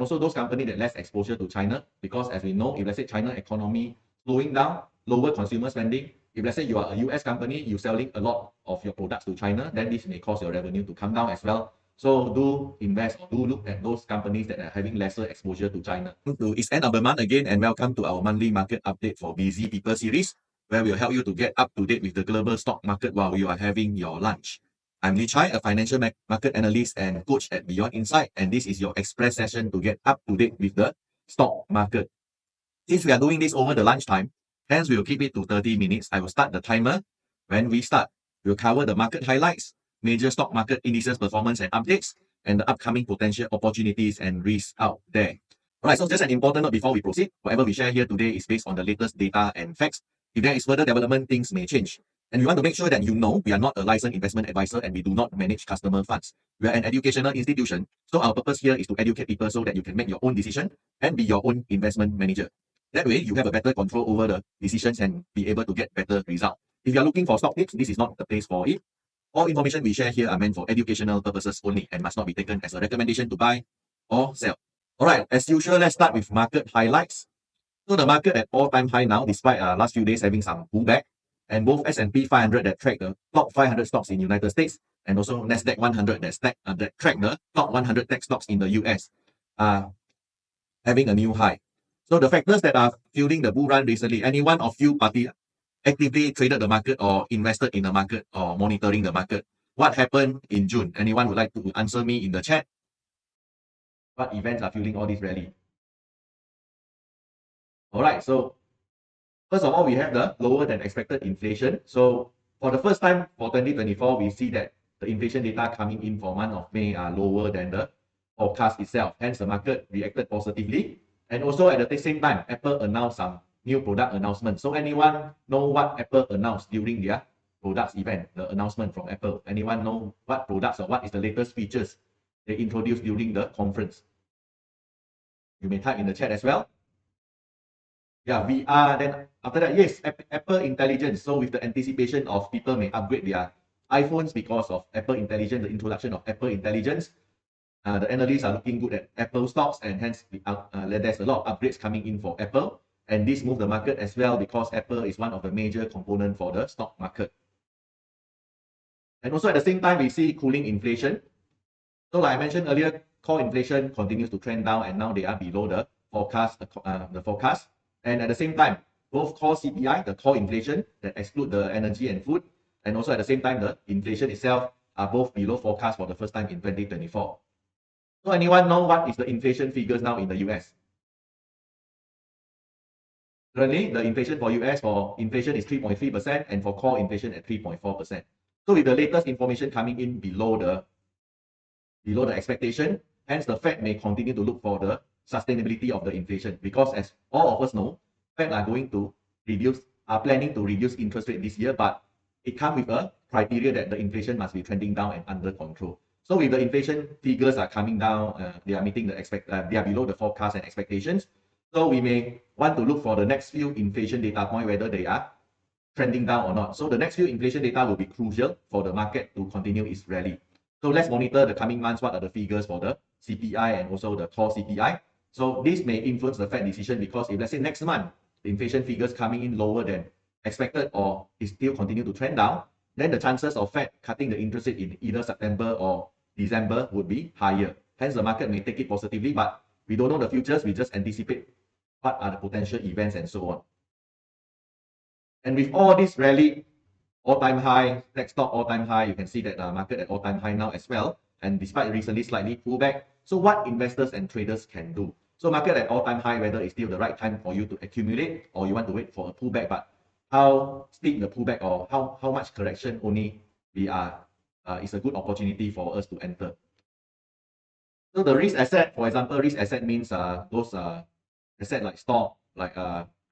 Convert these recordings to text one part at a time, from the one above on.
Also those companies that less exposure to China, because as we know, if let's say China economy slowing down, lower consumer spending, if let's say you are a US company, you're selling a lot of your products to China, then this may cause your revenue to come down as well. So do invest or do look at those companies that are having lesser exposure to China. It's end of the month again, and welcome to our monthly market update for Busy People series, where we'll help you to get up to date with the global stock market while you are having your lunch. I'm Chye, a financial market analyst and coach at Beyond Insight, and this is your express session to get up to date with the stock market. Since we are doing this over the lunchtime, hence we will keep it to 30 minutes. I will start the timer. When we start, we'll cover the market highlights, major stock market indices performance and updates, and the upcoming potential opportunities and risks out there. Alright, so just an important note before we proceed. Whatever we share here today is based on the latest data and facts. If there is further development, things may change. And we want to make sure that you know we are not a licensed investment advisor and we do not manage customer funds. We are an educational institution. So our purpose here is to educate people so that you can make your own decision and be your own investment manager. That way, you have a better control over the decisions and be able to get better results. If you are looking for stock tips, this is not the place for it. All information we share here are meant for educational purposes only and must not be taken as a recommendation to buy or sell. Alright, as usual, let's start with market highlights. So the market at all-time high now, despite last few days having some pullback, and both S&P 500 that track the top 500 stocks in United States, and also Nasdaq 100 that track the top 100 tech stocks in the US, are having a new high. So the factors that are fueling the bull run recently, any one of you party actively traded the market or invested in the market or monitoring the market? What happened in June? Anyone would like to answer me in the chat? What events are fueling all this rally? All right, so first of all, we have the lower than expected inflation. So for the first time for 2024, we see that the inflation data coming in for month of May are lower than the forecast itself. Hence, the market reacted positively. And also at the same time, Apple announced some new product announcements. So anyone know what Apple announced during their products event, the announcement from Apple? Anyone know what products or what is the latest features they introduced during the conference? You may type in the chat as well. Yeah, VR. Then after that, yes, Apple Intelligence. So with the anticipation of people may upgrade their iPhones because of Apple Intelligence, the introduction of Apple Intelligence, the analysts are looking good at Apple stocks, and hence there's a lot of upgrades coming in for Apple. And this moved the market as well because Apple is one of the major components for the stock market. And also at the same time, we see cooling inflation. So like I mentioned earlier, core inflation continues to trend down, and now they are below the forecast. And at the same time, both core CPI, the core inflation that exclude the energy and food, and also at the same time, the inflation itself are both below forecast for the first time in 2024. So anyone know what is the inflation figures now in the US? Currently, the inflation for US for inflation is 3.3% and for core inflation at 3.4%. So with the latest information coming in below the expectation, hence the Fed may continue to look for the sustainability of the inflation, because as all of us know, Fed are planning to reduce interest rate this year, but it comes with a criteria that the inflation must be trending down and under control. So with the inflation figures are coming down, they are meeting they are below the forecast and expectations. So we may want to look for the next few inflation data point, whether they are trending down or not. So the next few inflation data will be crucial for the market to continue its rally. So let's monitor the coming months. What are the figures for the CPI and also the core CPI? So this may influence the Fed decision, because if let's say next month, the inflation figures coming in lower than expected or is still continue to trend down, then the chances of Fed cutting the interest rate in either September or December would be higher. Hence, the market may take it positively, but we don't know the futures. We just anticipate what are the potential events and so on. And with all this rally, all-time high, tech stock all-time high, you can see that the market at all-time high now as well. And despite recently slightly pullback, so what investors and traders can do? So market at all-time high, whether it's still the right time for you to accumulate or you want to wait for a pullback, but how steep the pullback or how much correction only is a good opportunity for us to enter. So the risk asset, for example, risk asset means those asset like stock, like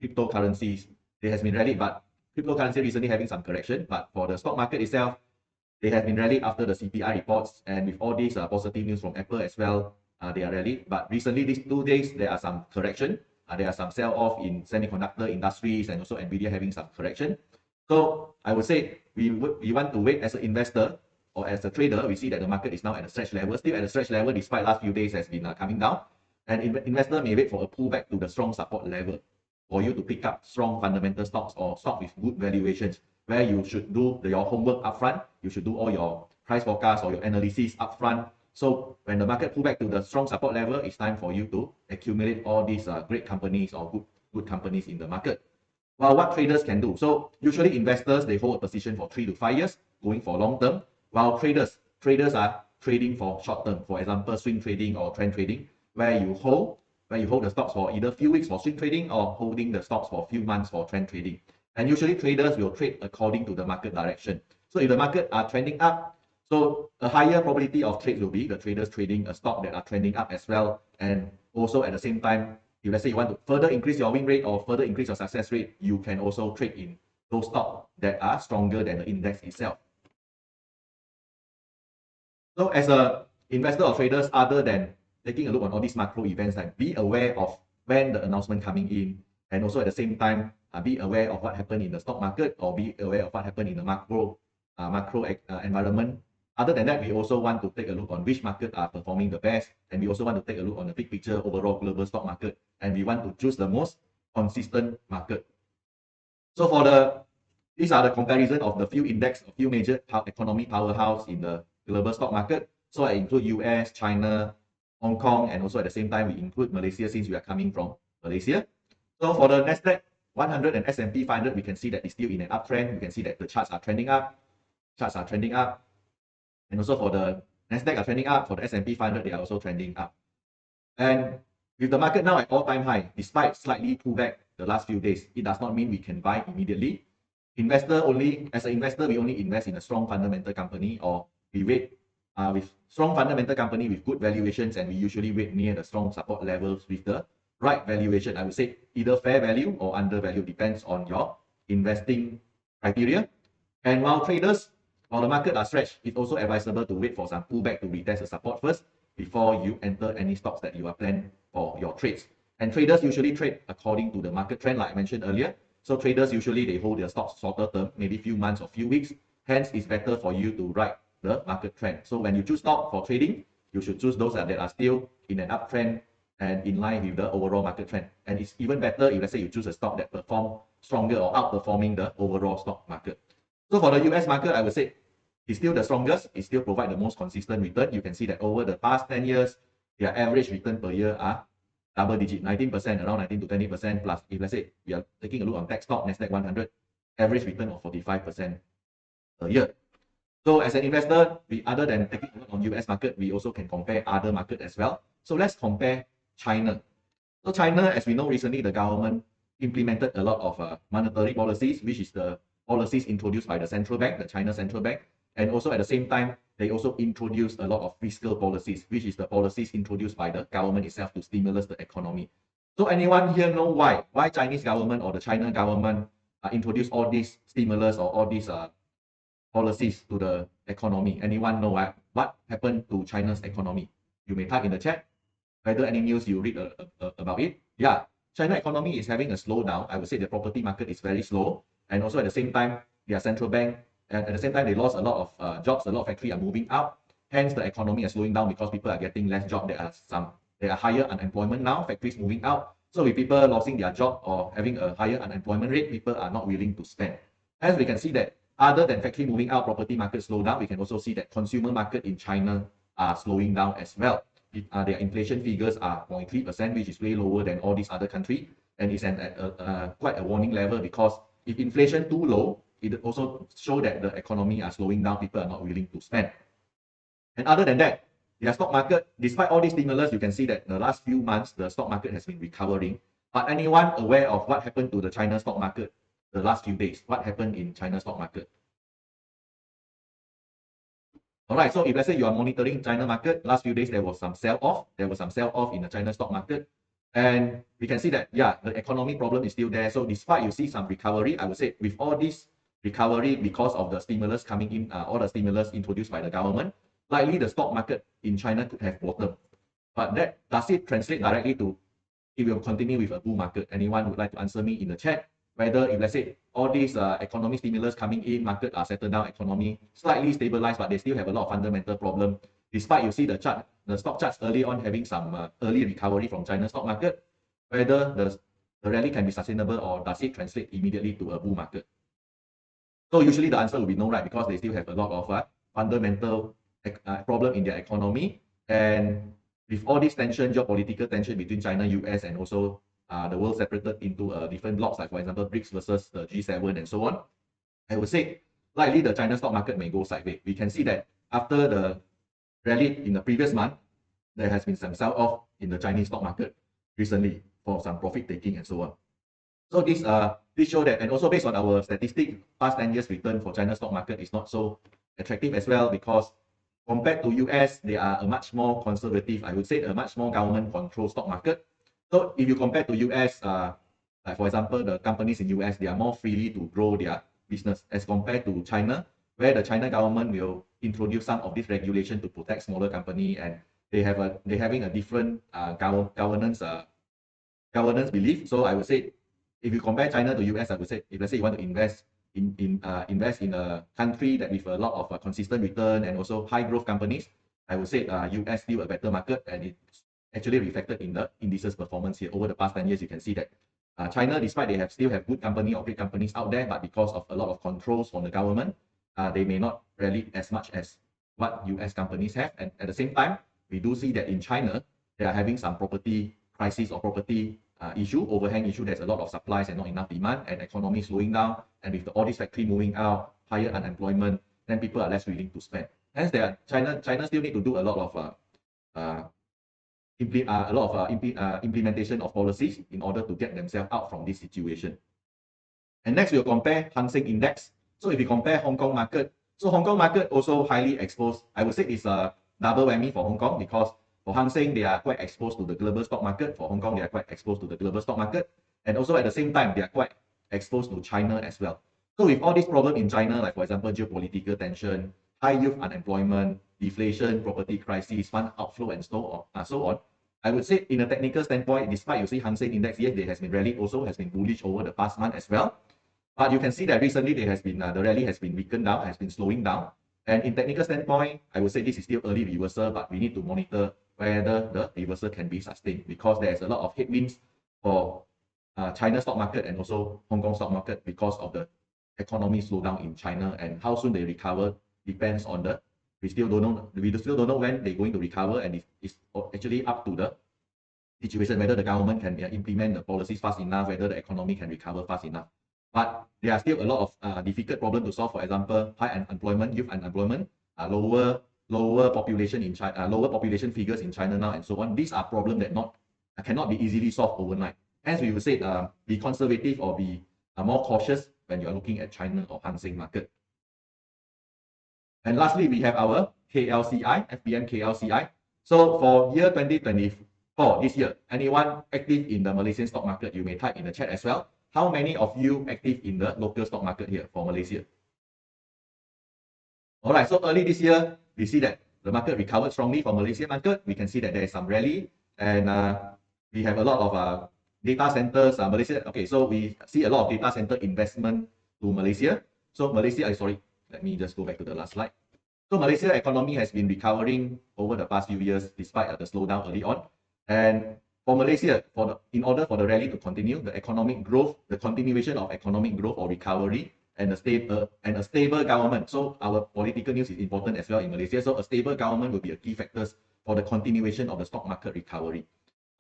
cryptocurrencies, they has been rallied, but cryptocurrency recently having some correction. But for the stock market itself, they have been rallied after the CPI reports, and with all these positive news from Apple as well, they are rallied. But recently, these 2 days, there are some correction. There are some sell-off in semiconductor industries, and also Nvidia having some correction. So I would say we want to wait as an investor or as a trader. We see that the market is now at a stretch level, still at a stretch level despite last few days has been coming down. And investor may wait for a pullback to the strong support level for you to pick up strong fundamental stocks or stock with good valuations, where you should do your homework upfront. You should do all your price forecast or your analysis upfront. So when the market pull back to the strong support level, it's time for you to accumulate all these great companies or good companies in the market. Well, what traders can do. So usually investors, they hold a position for 3 to 5 years, going for long term, while traders are trading for short term. For example, swing trading or trend trading, where you hold the stocks for either few weeks for swing trading or holding the stocks for a few months for trend trading. And usually traders will trade according to the market direction. So if the market are trending up, so a higher probability of trades will be the traders trading a stock that are trending up as well. And also at the same time, if let's say you want to further increase your win rate or further increase your success rate, you can also trade in those stocks that are stronger than the index itself. So as a investor or traders, other than taking a look on all these macro events, like be aware of when the announcement coming in, and also at the same time be aware of what happened in the stock market or be aware of what happened in the macro environment. Other than that, we also want to take a look on which market are performing the best, and we also want to take a look on the big picture overall global stock market, and we want to choose the most consistent market. So these are the comparison of the few index, a few major economy powerhouse in the global stock market. So I include US, China, Hong Kong, and also at the same time we include Malaysia since we are coming from Malaysia. So for the Nasdaq 100 and S&P 500, we can see that it's still in an uptrend. You can see that the charts are trending up. And also for the Nasdaq are trending up, for the S&P 500, they are also trending up. And with the market now at all-time high, despite slightly pullback the last few days, it does not mean we can buy immediately. As an investor, we only invest in a strong fundamental company, or we wait with strong fundamental company with good valuations, and we usually wait near the strong support levels with the right valuation. I would say either fair value or undervalue, depends on your investing criteria. And while the market are stretched, it's also advisable to wait for some pullback to retest the support first before you enter any stocks that you are planning for your trades. And traders usually trade according to the market trend, like I mentioned earlier. So traders usually they hold their stocks shorter term, maybe few months or few weeks. Hence, it's better for you to ride the market trend. So when you choose stock for trading, you should choose those that are still in an uptrend and in line with the overall market trend. And it's even better if let's say you choose a stock that perform stronger or outperforming the overall stock market. So for the US market, I would say it's still the strongest. It still provides the most consistent return. You can see that over the past 10 years, their average return per year are double digit, 19%, around 19 to 20% plus. If let's say we are taking a look on tech stock, Nasdaq 100, average return of 45% a year. So as an investor, other than taking a look on US market, we also can compare other market as well. So let's compare China. So China, as we know, recently the government implemented a lot of monetary policies, which is the policies introduced by the central bank, the China central bank. And also at the same time, they also introduced a lot of fiscal policies, which is the policies introduced by the government itself to stimulate the economy. So anyone here know why Chinese government or the China government introduced all these stimulus or all these policies to the economy? Anyone know what happened to China's economy? You may type in the chat whether any news you read about it. Yeah, China economy is having a slowdown. I would say the property market is very slow, and also at the same time, their central bank, and at the same time, they lost a lot of jobs. A lot of factories are moving out. Hence, the economy is slowing down because people are getting less jobs. There are higher unemployment now. Factories moving out. So with people losing their job or having a higher unemployment rate, people are not willing to spend. Hence, we can see that other than factory moving out, property market slow down. We can also see that consumer market in China are slowing down as well. Their inflation figures are 0.3%, which is way lower than all these other countries, and it's quite a warning level, because if inflation too low, it also shows that the economy are slowing down. People are not willing to spend. And other than that, their stock market, despite all these stimulus, you can see that the last few months the stock market has been recovering. But anyone aware of what happened to the China stock market the last few days? What happened in China stock market? All right, so if let's say you are monitoring China market, last few days there was some sell-off. There was some sell-off in the China stock market. And we can see that, yeah, the economy problem is still there. So despite you see some recovery, I would say with all this recovery because of the stimulus coming in, all the stimulus introduced by the government, likely the stock market in China could have bottomed. But does it translate directly to it will continue with a bull market? Anyone would like to answer me in the chat? Whether if let's say all these economic stimulus coming in, market are settled down, economy slightly stabilized, but they still have a lot of fundamental problem. despite you see the chart, the stock charts early on having some early recovery from China stock market, whether the rally can be sustainable or does it translate immediately to a bull market? So usually the answer will be no, right? Because they still have a lot of fundamental problem in their economy, and with all this tension, geopolitical tension between China, US, and also the world separated into different blocks, like for example BRICS versus the G7 and so on, I would say likely the China stock market may go sideways. We can see that after the rally in the previous month, there has been some sell-off in the Chinese stock market recently for some profit taking and so on. So this show that, and also based on our statistic, past 10 years return for China stock market is not so attractive as well, because compared to US, they are a much more conservative, I would say a much more government controlled stock market. So if you compare to US, like for example, the companies in US, they are more freely to grow their business as compared to China, where the China government will introduce some of this regulation to protect smaller company, and they're having a different governance belief. So I would say, if you compare China to US, I would say if let's say you want to invest in a country that with a lot of consistent return and also high growth companies, I would say US still a better market, and it's actually reflected in the indices performance here over the past 10 years. You can see that China, despite they still have good company or great companies out there, but because of a lot of controls from the government, they may not rally as much as what US companies have. And at the same time, we do see that in China, they are having some property crisis or property overhang issue. There's a lot of supplies and not enough demand, and economy slowing down, and with all this factory moving out, higher unemployment, then people are less willing to spend. Hence, China still need to do a lot of implementation of policies in order to get themselves out from this situation. And next, we'll compare Hang Seng Index. So if you compare Hong Kong market, so Hong Kong market also highly exposed. I would say it's a double whammy for Hong Kong, because for Hang Seng, they are quite exposed to the global stock market. For Hong Kong, they are quite exposed to the global stock market. And also at the same time, they are quite exposed to China as well. So with all these problems in China, like for example, geopolitical tension, high youth unemployment, deflation, property crisis, fund outflow, and so on, I would say in a technical standpoint, despite you see Hang Seng Index, yes, there has been rally, also has been bullish over the past month as well. But you can see that recently there has been the rally has been weakened down, has been slowing down. And in technical standpoint, I would say this is still early reversal, but we need to monitor whether the reversal can be sustained, because there's a lot of headwinds for China stock market and also Hong Kong stock market because of the economy slowdown in China, and how soon they recover depends on we still don't know when they're going to recover, and it's actually up to the situation whether the government can implement the policies fast enough, whether the economy can recover fast enough. But there are still a lot of difficult problems to solve. For example, high unemployment, youth unemployment, lower population in China, lower population figures in China now, and so on. These are problems that cannot be easily solved overnight. Hence, we would say be conservative or be more cautious when you are looking at China or Hang Seng market. And lastly, we have our KLCI, FBM KLCI. So for year 2024, this year, anyone active in the Malaysian stock market, you may type in the chat as well. How many of you active in the local stock market here for Malaysia? All right, so early this year, we see that the market recovered strongly for Malaysian market. We can see that there is some rally, and we have a lot of data centers. Malaysia, okay, so we see a lot of data center investment to Malaysia. So Malaysia, sorry, let me just go back to the last slide. So Malaysia economy has been recovering over the past few years despite the slowdown early on. And for Malaysia, in order for the rally to continue, the economic growth, the continuation of economic growth or recovery, and a stable government. So our political news is important as well in Malaysia. So a stable government will be a key factors for the continuation of the stock market recovery.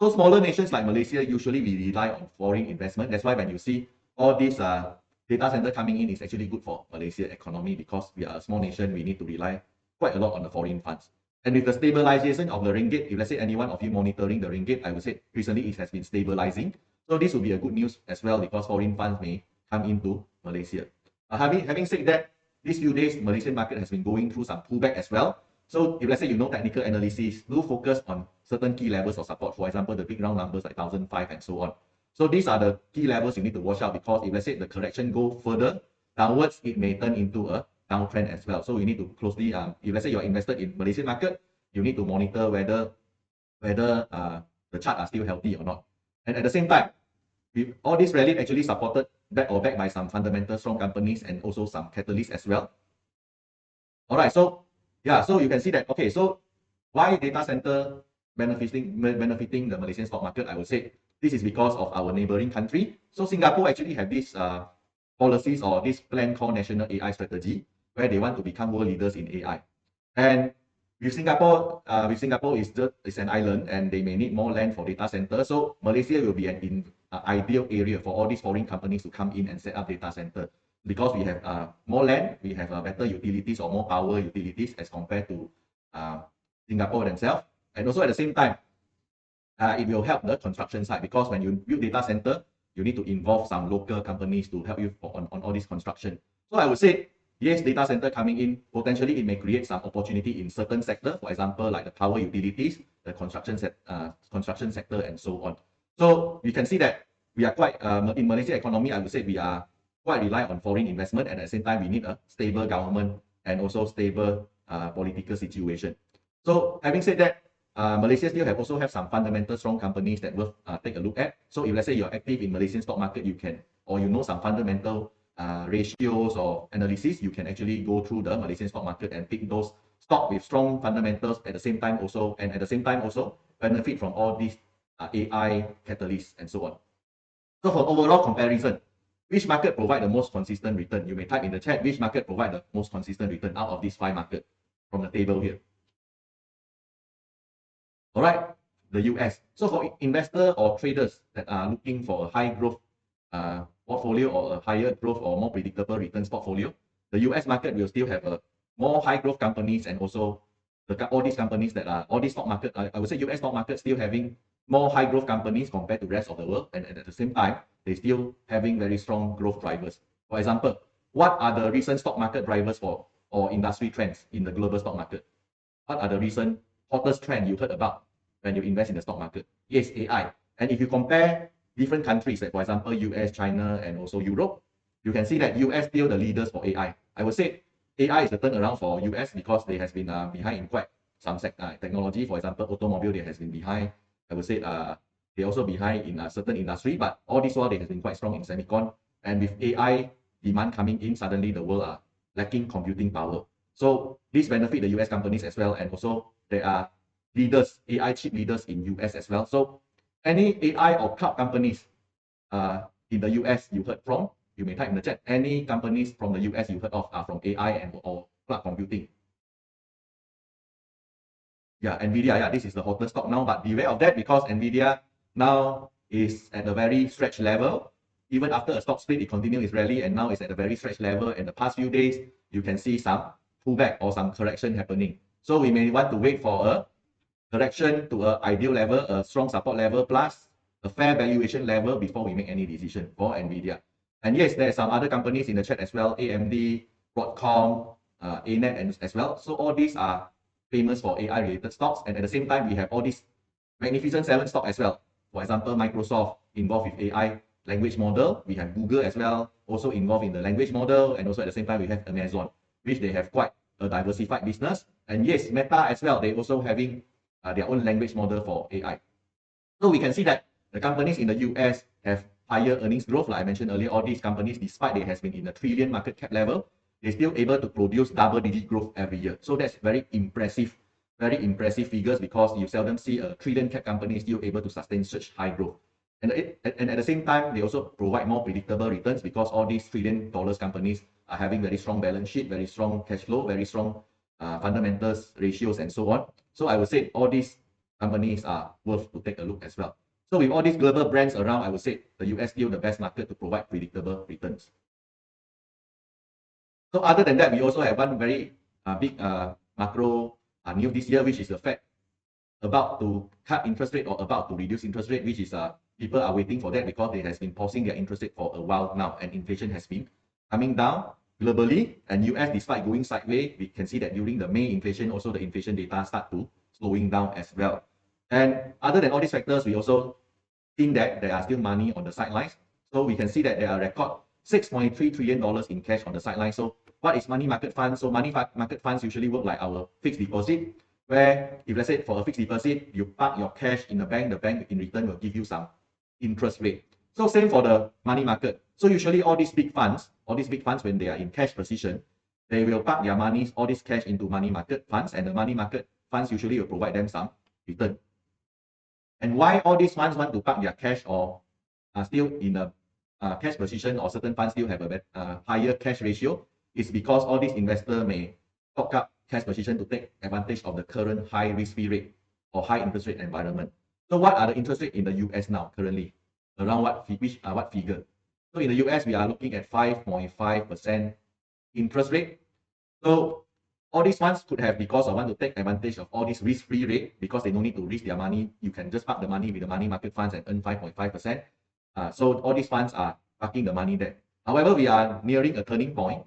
So smaller nations like Malaysia, usually we rely on foreign investment. That's why when you see all these data center coming in, is actually good for Malaysia economy, because we are a small nation, we need to rely quite a lot on the foreign funds. And with the stabilization of the ringgit, if let's say any one of you monitoring the ringgit, I would say recently it has been stabilizing. So this will be a good news as well, because foreign funds may come into Malaysia. Having said that, these few days, Malaysian market has been going through some pullback as well. So if let's say you know technical analysis, do focus on certain key levels of support. For example, the big round numbers like 1,005 and so on. So these are the key levels you need to watch out, because if let's say the correction go further downwards, it may turn into a downtrend as well. So you need to closely, if let's say you're invested in Malaysian market, you need to monitor whether the chart are still healthy or not. And at the same time, with all this rally actually supported backed by some fundamental strong companies and also some catalysts as well. All right, so yeah, so you can see that, okay, so Why data center benefiting the Malaysian stock market? I would say this is because of our neighboring country. So Singapore actually have this policies or this plan called National AI Strategy, where they want to become world leaders in AI. And with Singapore is an island, and they may need more land for data centers. So Malaysia will be an ideal area for all these foreign companies to come in and set up data center, because we have more land, we have better utilities or more power utilities as compared to Singapore themselves. And also at the same time, it will help the construction side, because when you build data center, you need to involve some local companies to help you on all this construction. So I would say, yes, data center coming in, potentially it may create some opportunity in certain sector, for example, like the power utilities, the construction sector, and so on. So you can see that we are quite, in Malaysia economy, I would say we are quite reliant on foreign investment, and at the same time, we need a stable government and also stable political situation. So having said that, Malaysia still also have some fundamental strong companies that worth take a look at. So if let's say you're active in Malaysian stock market, you can, or you know some fundamental ratios or analysis, you can actually go through the Malaysian stock market and pick those stock with strong fundamentals at the same time also, and at the same time also benefit from all these AI catalysts and so on. So for overall comparison, which market provide the most consistent return? You may type in the chat, which market provide the most consistent return out of these 5 markets from the table here. All right, the US. So for investor or traders that are looking for a high growth portfolio, or a higher growth or more predictable returns portfolio, the US market will still have a more high growth companies, and also all these companies that are, all these stock market, I would say US stock market still having more high growth companies compared to the rest of the world, and at the same time, they still having very strong growth drivers. For example, what are the recent stock market drivers for or industry trends in the global stock market? What are the recent hottest trend you heard about when you invest in the stock market? Yes, AI. And if you compare different countries, like for example, US, China, and also Europe, you can see that US still the leaders for AI. I would say AI is the turnaround for US, because they has been behind in quite some technology. For example, automobile, they has been behind. I would say they also behind in a certain industry, but all this while they has been quite strong in semicon. And with AI demand coming in, suddenly the world are lacking computing power. So this benefit the US companies as well, and also there are leaders, AI chip leaders in US as well. So any AI or cloud companies in the US you heard from, you may type in the chat. Any companies from the US you heard of are from AI and or cloud computing. Yeah, NVIDIA, yeah, this is the hottest stock now, but beware of that, because NVIDIA now is at a very stretched level. Even after a stock split, it continued its rally, and now it's at a very stretched level. In the past few days, you can see some pullback or some correction happening. So we may want to wait for a correction to an ideal level, a strong support level, plus a fair valuation level before we make any decision for NVIDIA. And yes, there are some other companies in the chat as well, AMD, Broadcom, ANET, and as well. So all these are famous for AI related stocks, and at the same time we have all these Magnificent 7 stock as well. For example, Microsoft involved with AI language model. We have Google as well, also involved in the language model, and also at the same time we have Amazon, which they have quite a diversified business. And yes, Meta as well, they also having their own language model for AI. So we can see that the companies in the US have higher earnings growth. Like I mentioned earlier, all these companies, despite they has been in a trillion market cap level, they're still able to produce double-digit growth every year. So that's very impressive figures, because you seldom see a trillion cap company still able to sustain such high growth. And at the same time, they also provide more predictable returns, because all these $1 trillion companies are having very strong balance sheet, very strong cash flow, very strong fundamentals, ratios, and so on. So I would say all these companies are worth to take a look as well. So with all these global brands around, I would say the US still the best market to provide predictable returns. So other than that, we also have one very big macro news this year, which is the Fed about to cut interest rate or about to reduce interest rate, which is people are waiting for that, because they has been pausing their interest rate for a while now, and inflation has been coming down globally. And US, despite going sideways, we can see that during the May inflation, also the inflation data start to slowing down as well. And other than all these factors, we also think that there are still money on the sidelines. So we can see that there are record $6.3 trillion in cash on the sideline. So what is money market funds? So money market funds usually work like our fixed deposit, where if let's say for a fixed deposit, you park your cash in the bank in return will give you some interest rate. So same for the money market. So usually all these big funds, when they are in cash position, they will park their money, all this cash into money market funds, and the money market funds usually will provide them some return. And why all these funds want to park their cash or are still in a cash position, or certain funds still have a higher cash ratio, is because all these investors may stock up cash position to take advantage of the current high risk-free rate or high interest rate environment. So what are the interest rate in the US now currently? Around what figure? So in the US, we are looking at 5.5% interest rate. So all these funds could have, because I want to take advantage of all this risk-free rate, because they don't need to risk their money. You can just park the money with the money market funds and earn 5.5%. So all these funds are parking the money there. However, we are nearing a turning point.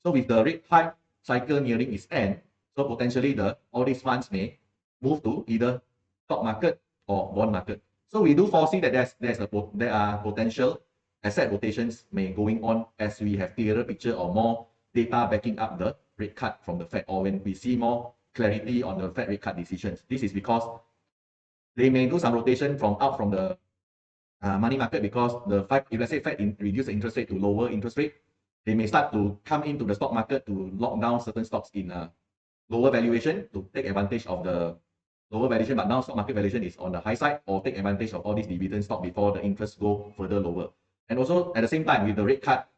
So with the rate hike cycle nearing its end, so potentially all these funds may move to either stock market or bond market. So we do foresee that there are potential asset rotations may going on as we have clearer picture or more data backing up the rate cut from the Fed, or when we see more clarity on the Fed rate cut decisions. This is because they may do some rotation from the money market, because if let's say Fed reduce the interest rate to lower interest rate, they may start to come into the stock market to lock down certain stocks in a lower valuation to take advantage of the lower valuation, but now stock market valuation is on the high side, or take advantage of all these dividend stock before the interest go further lower. And also at the same time, with the rate cut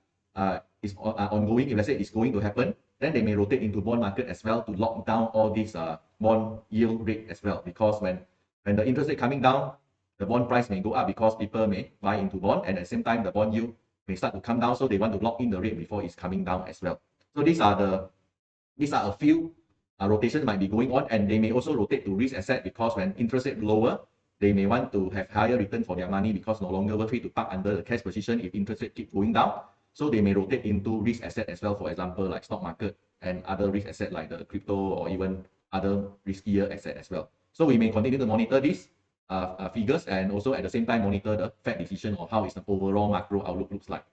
is ongoing, if let's say it's going to happen, then they may rotate into bond market as well to lock down all these bond yield rate as well, because when the interest rate coming down, the bond price may go up because people may buy into bond, and at the same time the bond yield may start to come down, so they want to lock in the rate before it's coming down as well. So these are a few rotations might be going on, and they may also rotate to risk asset, because when interest rate lower, they may want to have higher return for their money, because no longer worth it to park under the cash position if interest rate keep going down. So they may rotate into risk asset as well, for example like stock market and other risk asset like the crypto or even other riskier asset as well. So we may continue to monitor these figures, and also at the same time monitor the Fed decision or how is the overall macro outlook looks like.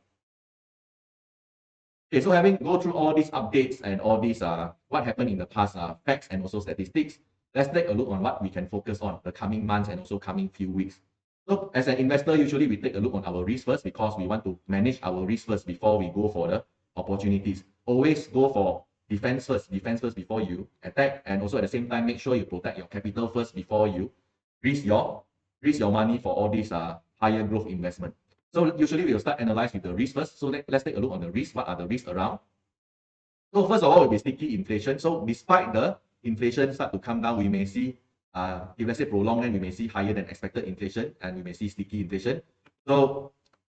Okay, so having go through all these updates and all these what happened in the past facts and also statistics, let's take a look on what we can focus on the coming months and also coming few weeks. So as an investor, usually we take a look on our risk first, because we want to manage our risk first before we go for the opportunities. Always go for defense first before you attack, and also at the same time make sure you protect your capital first before you risk your money for all these higher growth investment. So usually we will start analyze with the risk first. So let's take a look on the risk. What are the risks around? So first of all will be sticky inflation. So despite the inflation start to come down, we may see if let's say prolonged, then we may see higher than expected inflation, and we may see sticky inflation. So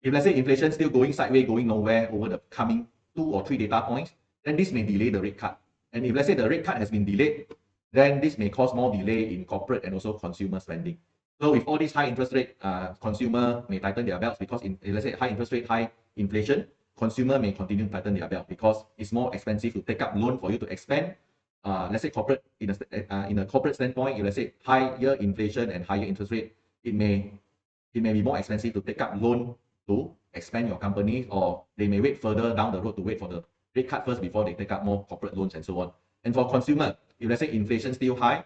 if let's say inflation still going sideways, going nowhere over the coming 2 or 3 data points, then this may delay the rate cut. And if let's say the rate cut has been delayed, then this may cause more delay in corporate and also consumer spending. So with all these high interest rate, consumer may tighten their belts, because let's say high interest rate, high inflation, consumer may continue to tighten their belt, because it's more expensive to take up loan for you to expand. Let's say corporate in a corporate standpoint, if let's say higher inflation and higher interest rate, it may be more expensive to take up loan to expand your company, or they may wait further down the road to wait for the rate cut first before they take up more corporate loans and so on. And for consumer, if let's say inflation still high,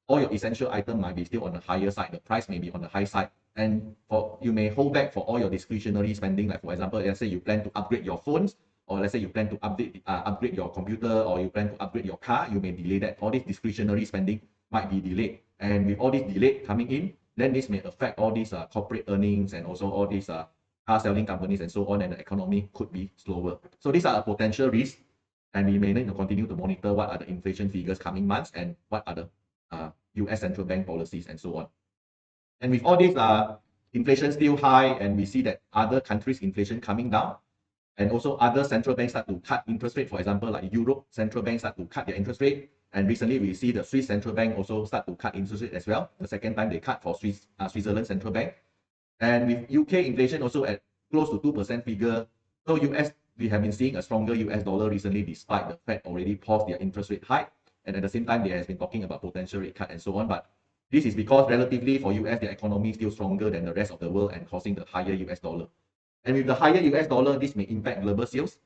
all your essential item might be still on the higher side. The price may be on the high side, and you may hold back for all your discretionary spending. Like for example, let's say you plan to upgrade your phones, or let's say you plan to upgrade your computer, or you plan to upgrade your car. You may delay that. All these discretionary spending might be delayed, and with all these delay coming in, then this may affect all these corporate earnings and also all these car selling companies and so on, and the economy could be slower. So these are a potential risk, and we may need to continue to monitor what are the inflation figures coming months and what are the US central bank policies and so on. And with all these inflation still high, and we see that other countries' inflation coming down, and also other central banks start to cut interest rate. For example, like Europe central banks start to cut their interest rate, and recently we see the Swiss central bank also start to cut interest rate as well. The second time they cut for Switzerland central bank, and with UK inflation also at close to 2% figure. So US, we have been seeing a stronger US dollar recently, despite the Fed already paused their interest rate hike. And at the same time, they has been talking about potential rate cut and so on. But this is because relatively for US, their economy is still stronger than the rest of the world and causing the higher US dollar. And with the higher US dollar, this may impact global sales,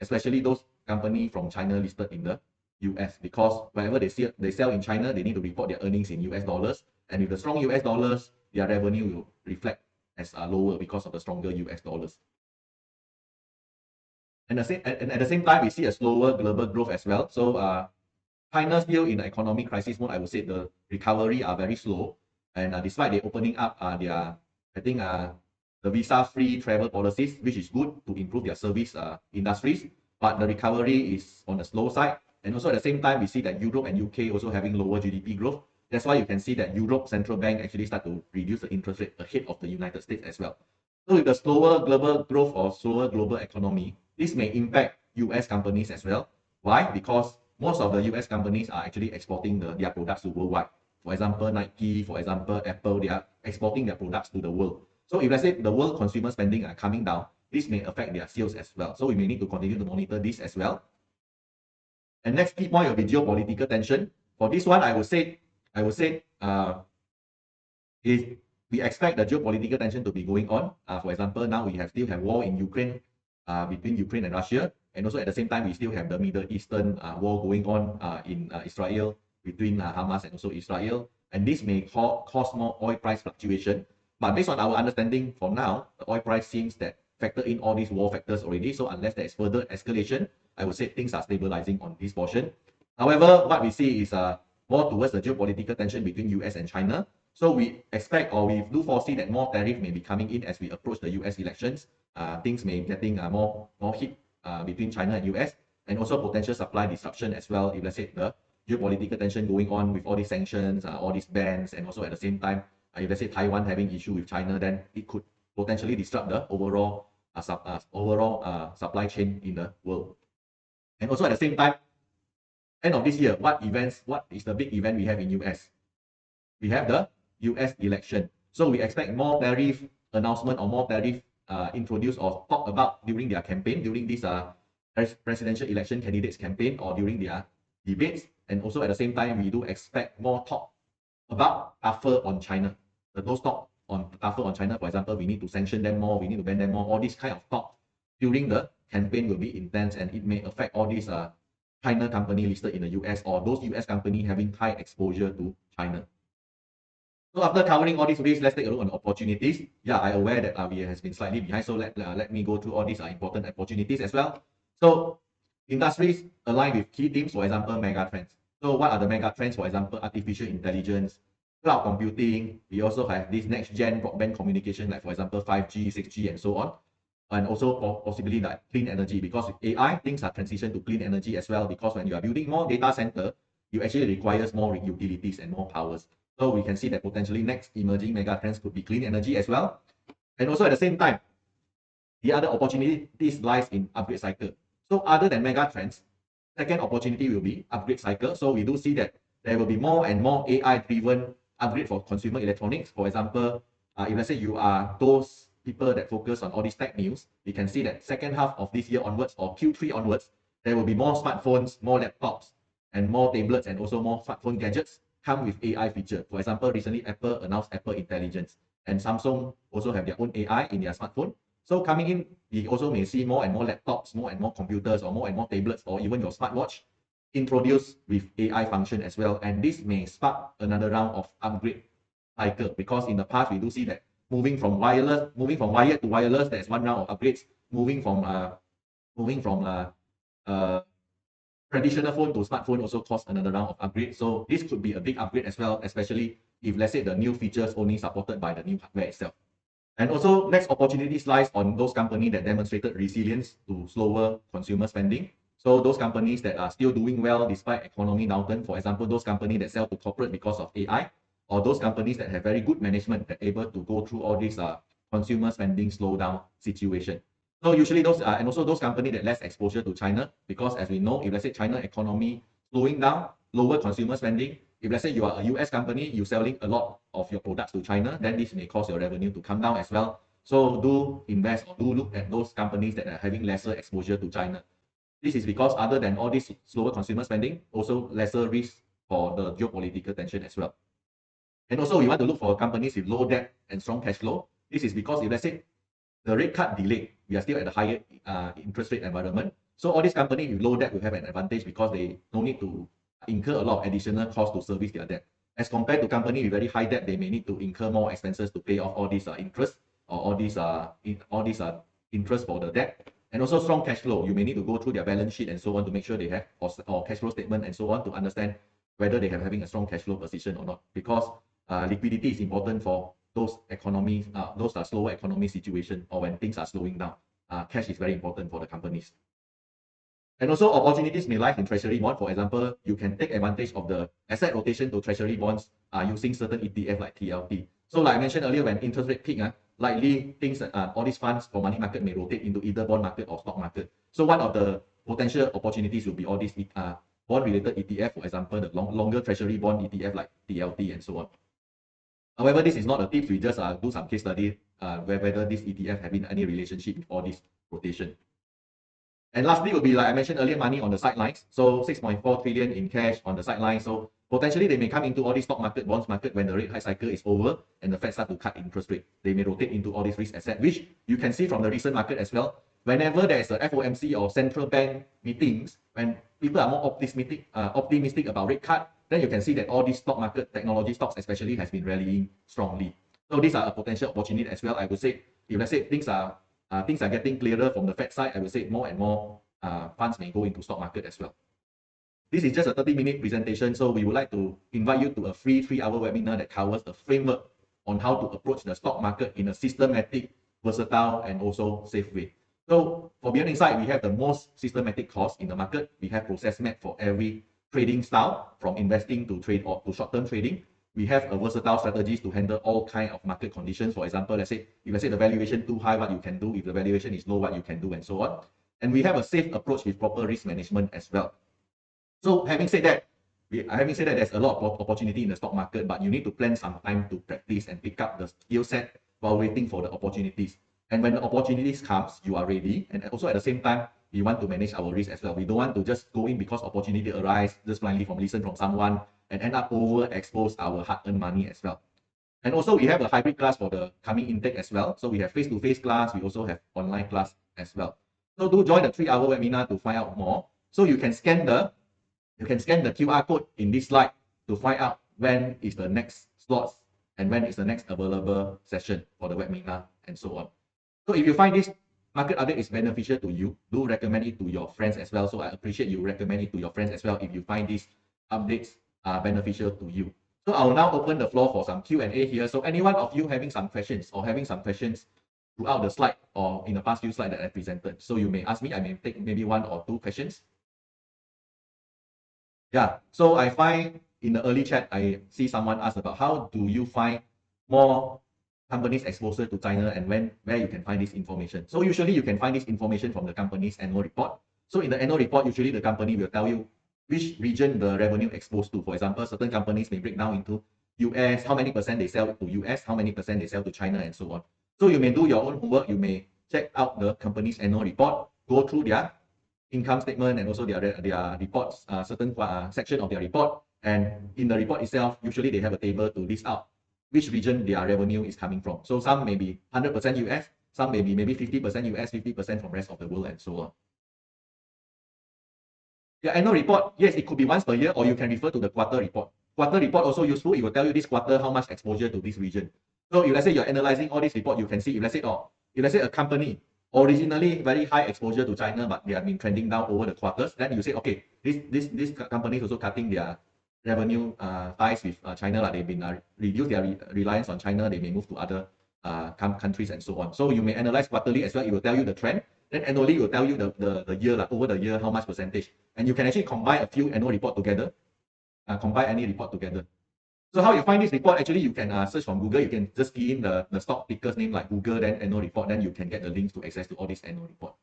especially those companies from China listed in the US, because wherever they sell in China, they need to report their earnings in US dollars. And with the strong US dollars, their revenue will reflect as lower because of the stronger US dollars. And at the same time, we see a slower global growth as well. So China still in the economic crisis mode. I would say the recovery are very slow, and despite they opening up their, I think the visa-free travel policies, which is good to improve their service industries, but the recovery is on the slow side. And also at the same time, we see that Europe and UK also having lower GDP growth. That's why you can see that Europe Central Bank actually start to reduce the interest rate ahead of the United States as well. So with the slower global growth or slower global economy, this may impact US companies as well. Why? Because most of the US companies are actually exporting their products to worldwide. For example, Nike, for example, Apple, they are exporting their products to the world. So if let's say the world consumer spending are coming down, this may affect their sales as well. So we may need to continue to monitor this as well. And next key point will be geopolitical tension. For this one, I would say, if we expect the geopolitical tension to be going on. For example, now we still have war in Ukraine, between Ukraine and Russia. And also at the same time, we still have the Middle Eastern war going on in Israel, between Hamas and also Israel. And this may cause more oil price fluctuation. But based on our understanding for now, the oil price seems that factor in all these war factors already. So unless there is further escalation, I would say things are stabilizing on this portion. However, what we see is more towards the geopolitical tension between US and China. So we expect, or we do foresee, that more tariff may be coming in as we approach the US elections. Things may getting more heat between China and US, and also potential supply disruption as well. If let's say the geopolitical tension going on with all these sanctions, all these bans, and also at the same time, if let's say Taiwan having issue with China, then it could potentially disrupt the overall supply chain in the world. And also at the same time, end of this year, what is the big event we have in US? We have the US election. So we expect more tariff announcement or more tariff introduced or talked about during their campaign, during this presidential election candidates campaign, or during their debates. And also at the same time, we do expect more talk about tougher on China. Those talk on tougher on China, for example, we need to sanction them more, we need to ban them more. All this kind of talk during the campaign will be intense, and it may affect all these China company listed in the US, or those US company having high exposure to China. So after covering all these risks, let's take a look on the opportunities. Yeah, I'm aware that we has been slightly behind, so let me go through all these important opportunities as well. So industries align with key themes, for example, mega trends. So what are the mega trends? For example, artificial intelligence, cloud computing. We also have this next gen broadband communication, like for example 5G, 6G, and so on. And also possibly like clean energy, because with AI, things are transitioned to clean energy as well, because when you are building more data center, you actually requires more utilities and more powers. So we can see that potentially next emerging mega trends could be clean energy as well. And also at the same time, the other opportunities lies in upgrade cycle. So other than mega trends, second opportunity will be upgrade cycle. So we do see that there will be more and more AI-driven upgrade for consumer electronics. For example, if let's say you are those people that focus on all these tech news, you can see that second half of this year onwards, or Q3 onwards, there will be more smartphones, more laptops, and more tablets, and also more smartphone gadgets come with AI feature. For example, recently Apple announced Apple Intelligence, and Samsung also have their own AI in their smartphone. So coming in, we also may see more and more laptops, more and more computers, or more and more tablets, or even your smartwatch introduced with AI function as well. And this may spark another round of upgrade cycle, because in the past we do see that moving from wired to wireless, there's one round of upgrades. Moving from traditional phone to smartphone also cost another round of upgrade. So this could be a big upgrade as well, especially if let's say the new features only supported by the new hardware itself. And also next opportunities lies on those companies that demonstrated resilience to slower consumer spending. So those companies that are still doing well despite economy downturn, for example, those companies that sell to corporate because of AI, or those companies that have very good management that are able to go through all these consumer spending slowdown situation. So usually those and also those companies that less exposure to China, because as we know, if let's say China economy slowing down, lower consumer spending, if let's say you are a US company, you're selling a lot of your products to China, then this may cause your revenue to come down as well. So do invest, or do look at those companies that are having lesser exposure to China. This is because other than all this slower consumer spending, also lesser risk for the geopolitical tension as well. And also we want to look for companies with low debt and strong cash flow. This is because if let's say the rate cut delayed, we are still at a higher interest rate environment. So all these companies with low debt will have an advantage, because they don't need to incur a lot of additional costs to service their debt. As compared to companies with very high debt, they may need to incur more expenses to pay off all these interest, or all these interest for the debt. And also strong cash flow. You may need to go through their balance sheet and so on to make sure they have, or cash flow statement and so on, to understand whether they are having a strong cash flow position or not. Because liquidity is important for those economies, those are slower economy situation, or when things are slowing down. Cash is very important for the companies. And also opportunities may lie in treasury bond. For example, you can take advantage of the asset rotation to treasury bonds using certain ETF like TLT. So like I mentioned earlier, when interest rate peak, likely things all these funds for money market may rotate into either bond market or stock market. So one of the potential opportunities will be all these bond related ETF, for example, the longer treasury bond ETF like TLT and so on. However, this is not a tip. We just do some case study whether this ETF having any relationship with all this rotation. And lastly will be, like I mentioned earlier, money on the sidelines. So 6.4 trillion in cash on the sidelines. So potentially they may come into all these stock market, bonds market when the rate hike cycle is over and the Fed start to cut interest rate. They may rotate into all these risk assets, which you can see from the recent market as well. Whenever there is a FOMC or central bank meetings, when people are more optimistic about rate cut, then you can see that all these stock market, technology stocks especially, has been rallying strongly. So these are a potential opportunity as well. I would say, if let's say things are getting clearer from the Fed side, I would say more and more funds may go into stock market as well. This is just a 30-minute presentation, so we would like to invite you to a free 3-hour webinar that covers the framework on how to approach the stock market in a systematic, versatile, and also safe way. So for Beyond Insight, we have the most systematic course in the market. We have process map for every trading style, from investing to trade or to short-term trading. We have a versatile strategies to handle all kind of market conditions. For example, let's say the valuation too high, what you can do. If the valuation is low, what you can do, and so on. And we have a safe approach with proper risk management as well. So having said that, there's a lot of opportunity in the stock market, but you need to plan some time to practice and pick up the skill set while waiting for the opportunities. And when the opportunities comes, you are ready. And also at the same time, we want to manage our risk as well. We don't want to just go in because opportunity arise, just blindly listen from someone and end up overexpose our hard-earned money as well. And also we have a hybrid class for the coming intake as well. So we have face-to-face class. We also have online class as well. So do join the 3-hour webinar to find out more. So you can scan the QR code in this slide to find out when is the next slots and when is the next available session for the webinar and so on. So if you find this market update is beneficial to you, do recommend it to your friends as well. So I appreciate you recommend it to your friends as well if you find these updates are beneficial to you. So I'll now open the floor for some Q&A here. So anyone of you having some questions throughout the slide or in the past few slides that I presented, so you may ask me. I may take maybe 1 or 2 questions. Yeah, so I find in the early chat, I see someone ask about how do you find more companies exposure to China and where you can find this information. So usually you can find this information from the company's annual report. So in the annual report, usually the company will tell you which region the revenue exposed to. For example, certain companies may break down into US, how many percent they sell to US, how many percent they sell to China, and so on. So you may do your own homework. You may check out the company's annual report, go through their income statement and also their reports, certain section of their report. And in the report itself, usually they have a table to list out which region their revenue is coming from. So some may be 100% US, some may be maybe 50% US, 50% from rest of the world, and so on. The annual report, yes, it could be once per year, or you can refer to the quarter report. Quarter report also useful. It will tell you this quarter how much exposure to this region. So if let's say you're analyzing all this report, you can see if let's say a company originally very high exposure to China, but they have been trending down over the quarters, then you say, okay, this company is also cutting their revenue ties with China. They've been reduce their reliance on China. They may move to other countries and so on. So you may analyze quarterly as well. It will tell you the trend. Then annually it will tell you the year, like over the year, how much percentage. And you can actually combine a few annual report together, combine any report together. So how you find this report? Actually, you can search from Google. You can just key in the stock picker's name like Google, then annual report. Then you can get the links to access to all this annual report.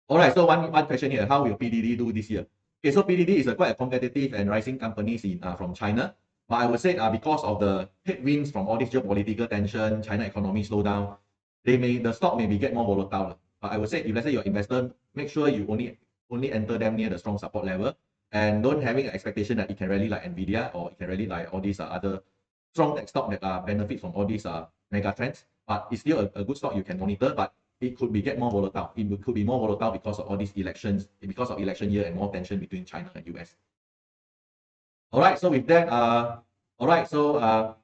All right, so one question here, how will PDD do this year? Okay, so PDD is quite a competitive and rising companies from China. But I would say because of the headwinds from all this geopolitical tension, China economy slowdown, the stock may get more volatile. But I would say if let's say your investor, make sure you only enter them near the strong support level, and don't having an expectation that it can rally like Nvidia or it can rally like all these other strong tech stock that benefit from all these mega trends. But it's still a good stock you can monitor, but it could get more volatile. It could be more volatile because of all these elections, because of election year and more tension between China and US. All right, so with that,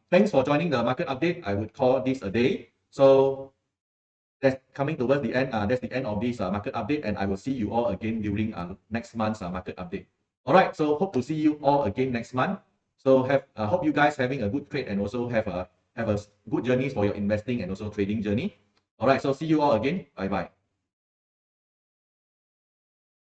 thanks for joining the market update. I would call this a day. So that's coming towards the end. That's the end of this market update, and I will see you all again during next month's market update. All right, so hope to see you all again next month. So hope you guys having a good trade and also have a good journeys for your investing and also trading journey. All right, so see you all again. Bye bye.